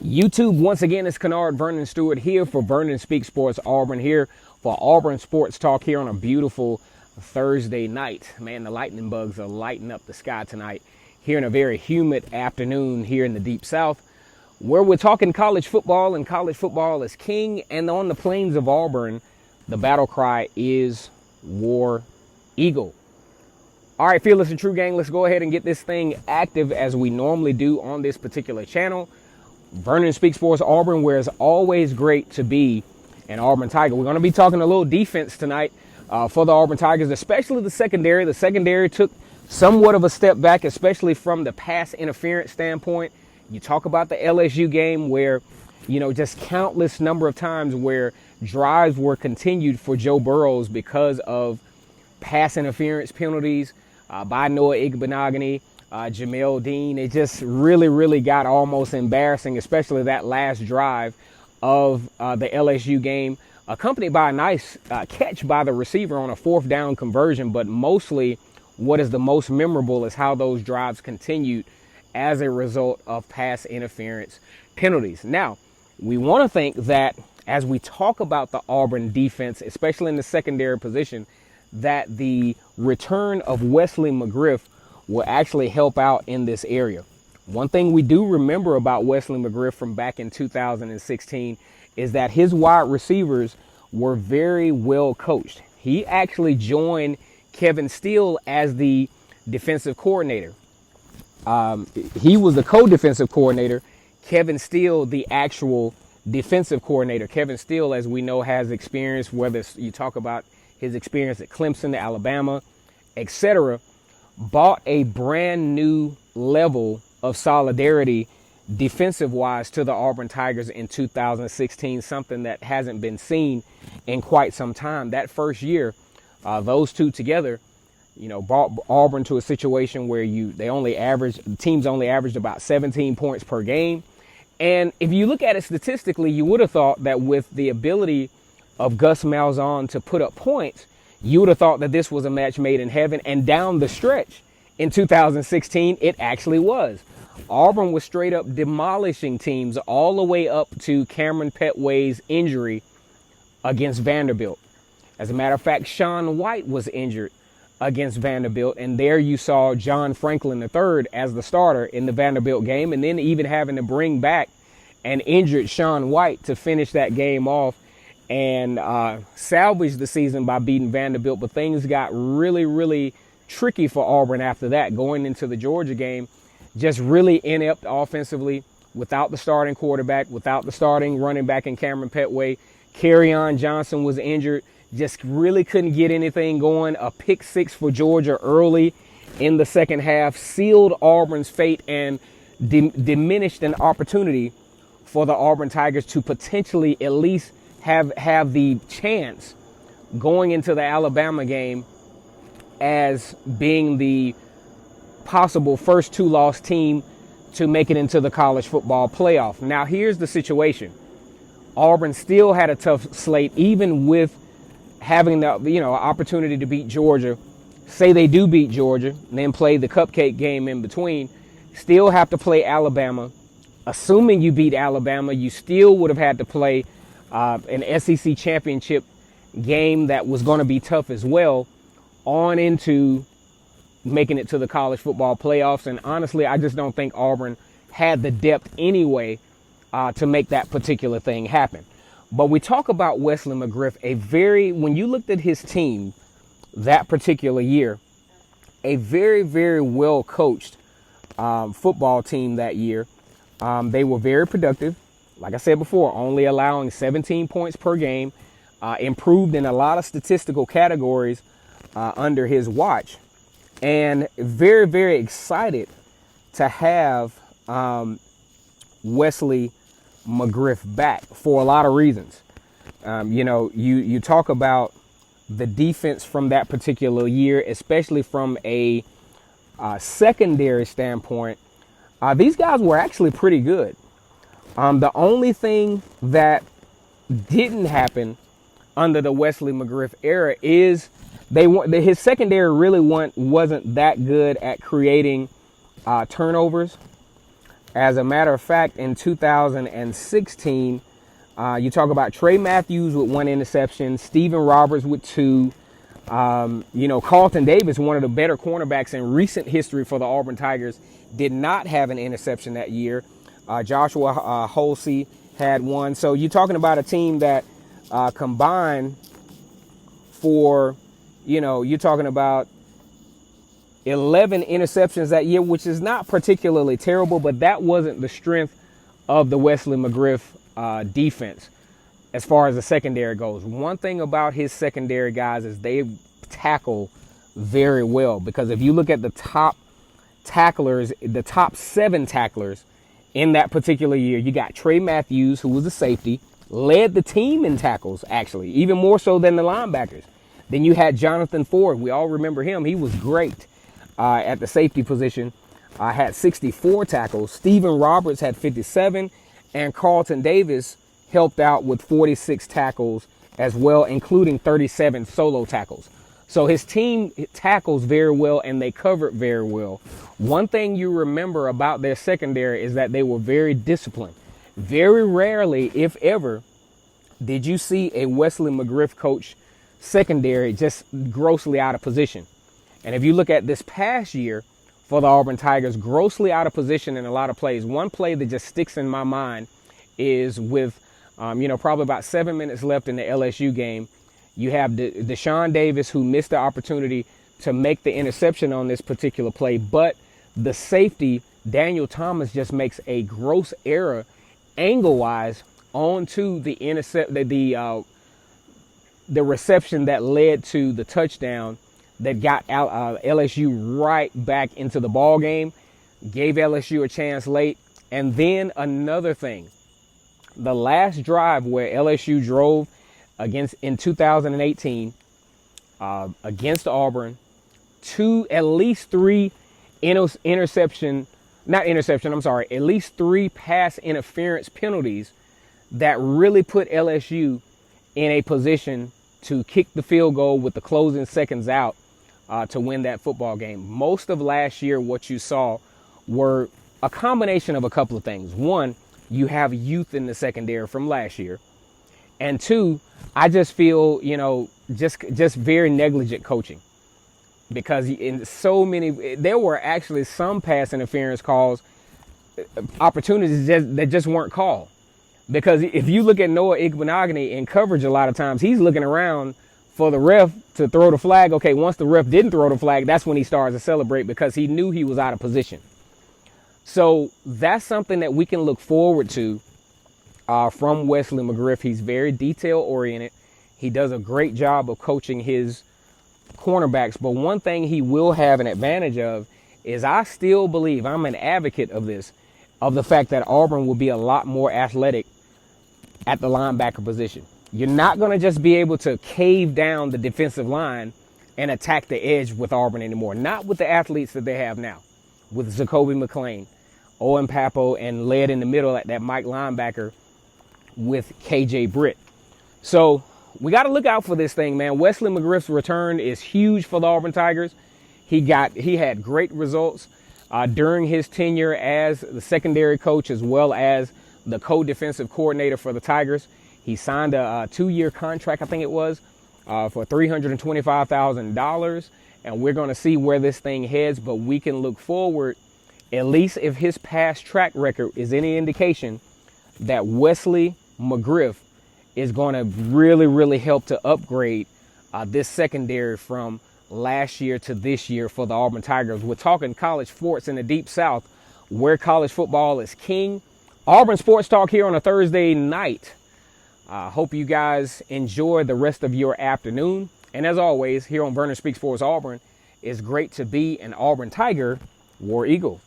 YouTube, once again, it's Kennard Vernon Stewart here for Vernon Speaks Sports Auburn, here for Auburn Sports Talk here on a beautiful Thursday night. Man, the lightning bugs are lighting up the sky tonight here in a very humid afternoon here in the Deep South, where we're talking college football, and college football is king. And on the plains of Auburn, the battle cry is War Eagle. All right, Fearless and True Gang, let's go ahead and get this thing active as we normally do on this particular channel. Vernon Speaks Sports Auburn, where it's always great to be an Auburn Tiger. We're going to be talking a little defense tonight for the Auburn Tigers, especially the secondary. The secondary took somewhat of a step back, especially from the pass interference standpoint. You talk about the LSU game where, you know, just countless number of times where drives were continued for Joe Burrows because of pass interference penalties by Noah Igbenogany, Jamel Dean. It just really got almost embarrassing, especially that last drive of the LSU game, accompanied by a nice catch by the receiver on a fourth down conversion. But mostly what is the most memorable is how those drives continued as a result of pass interference penalties. Now, we want to think that as we talk about the Auburn defense, especially in the secondary position, that the return of Wesley Mcgriff will actually help out in this area. One thing we do remember about Wesley Mcgriff from back in 2016 is that his wide receivers were very well coached. He actually joined Kevin Steele as the defensive coordinator. He was the co-defensive coordinator. Kevin Steele, the actual defensive coordinator. Kevin Steele, as we know, has experience, whether you talk about his experience at Clemson, Alabama, etc., brought a brand new level of solidarity defensive-wise to the Auburn Tigers in 2016, something that hasn't been seen in quite some time. That first year, those two together, you know, brought Auburn to a situation where teams only averaged about 17 points per game. And if you look at it statistically, you would have thought that with the ability of Gus Malzahn to put up points, you would have thought that this was a match made in heaven. And down the stretch in 2016, it actually was. Auburn was straight up demolishing teams all the way up to Cameron Petway's injury against Vanderbilt. As a matter of fact, Sean White was injured against Vanderbilt, and there you saw John Franklin III as the starter in the Vanderbilt game, and then even having to bring back an injured Sean White to finish that game off and salvage the season by beating Vanderbilt. But things got really tricky for Auburn after that, going into the Georgia game, just really inept offensively, without the starting quarterback, without the starting running back in Cameron Petway. Kerryon Johnson was injured, just really couldn't get anything going. A pick six for Georgia early in the second half sealed Auburn's fate and diminished an opportunity for the Auburn Tigers to potentially at least have the chance going into the Alabama game as being the possible first two-loss team to make it into the college football playoff. Now, here's the situation. Auburn still had a tough slate, even with having the opportunity to beat Georgia. Say they do beat Georgia and then play the cupcake game in between, still have to play Alabama. Assuming you beat Alabama, you still would have had to play an SEC championship game that was going to be tough as well, on into making it to the college football playoffs. And honestly, I just don't think Auburn had the depth anyway to make that particular thing happen. But we talk about Wesley Mcgriff, when you looked at his team that particular year, a very well coached football team that year. They were very productive. Like I said before, only allowing 17 points per game, improved in a lot of statistical categories under his watch, and very excited to have Wesley Mcgriff back for a lot of reasons. You talk about the defense from that particular year, especially from a secondary standpoint. These guys were actually pretty good. The only thing that didn't happen under the Wesley Mcgriff era is his secondary really wasn't that good at creating turnovers. As a matter of fact, in 2016, you talk about Trey Matthews with 1 interception, Steven Roberts with 2. Carlton Davis, one of the better cornerbacks in recent history for the Auburn Tigers, did not have an interception that year. Joshua Holsey had 1. So you're talking about a team that combined for, you're talking about 11 interceptions that year, which is not particularly terrible, but that wasn't the strength of the Wesley Mcgriff defense as far as the secondary goes. One thing about his secondary guys is they tackle very well, because if you look at the top tacklers, the top 7 tacklers in that particular year, you got Trey Matthews, who was a safety, led the team in tackles, actually, even more so than the linebackers. Then you had Jonathan Ford. We all remember him. He was great at the safety position. Had 64 tackles. Steven Roberts had 57. And Carlton Davis helped out with 46 tackles as well, including 37 solo tackles. So his team tackles very well, and they covered very well. One thing you remember about their secondary is that they were very disciplined. Very rarely, if ever, did you see a Wesley Mcgriff coach secondary just grossly out of position. And if you look at this past year for the Auburn Tigers, grossly out of position in a lot of plays. One play that just sticks in my mind is with, probably about 7 minutes left in the LSU game. You have Deshaun Davis, who missed the opportunity to make the interception on this particular play, but the safety, Daniel Thomas, just makes a gross error angle-wise onto the the reception that led to the touchdown that got LSU right back into the ball game, gave LSU a chance late. And then another thing, the last drive where LSU drove in 2018 against Auburn, at least 3 at least 3 pass interference penalties that really put LSU in a position to kick the field goal with the closing seconds out to win that football game. Most of last year, what you saw were a combination of a couple of things. One, you have youth in the secondary from last year. And 2, I just feel, just very negligent coaching. Because in there were actually some pass interference calls, opportunities that just weren't called. Because if you look at Noah Igbenogany in coverage, a lot of times he's looking around for the ref to throw the flag. Okay, once the ref didn't throw the flag, that's when he starts to celebrate, because he knew he was out of position. So that's something that we can look forward to from Wesley Mcgriff. He's very detail-oriented. He does a great job of coaching his cornerbacks. But one thing he will have an advantage of is, I still believe, I'm an advocate of this, of the fact that Auburn will be a lot more athletic at the linebacker position. You're not going to just be able to cave down the defensive line and attack the edge with Auburn anymore. Not with the athletes that they have now, with Zacoby McClain, Owen Papo, and led in the middle at that Mike linebacker with KJ Britt. So we got to look out for this thing, man. Wesley Mcgriff's return is huge for the Auburn Tigers. He had great results during his tenure as the secondary coach, as well as the co-defensive coordinator for the Tigers. He signed a 2-year contract, I think it was, for $325,000. And we're going to see where this thing heads. But we can look forward, at least if his past track record is any indication, that Wesley Mcgriff is going to really, really help to upgrade this secondary from last year to this year for the Auburn Tigers. We're talking college sports in the Deep South, where college football is king. Auburn Sports Talk here on a Thursday night. Hope you guys enjoy the rest of your afternoon. And as always, here on Vernon Speaks Sports Auburn, it's great to be an Auburn Tiger, War Eagle.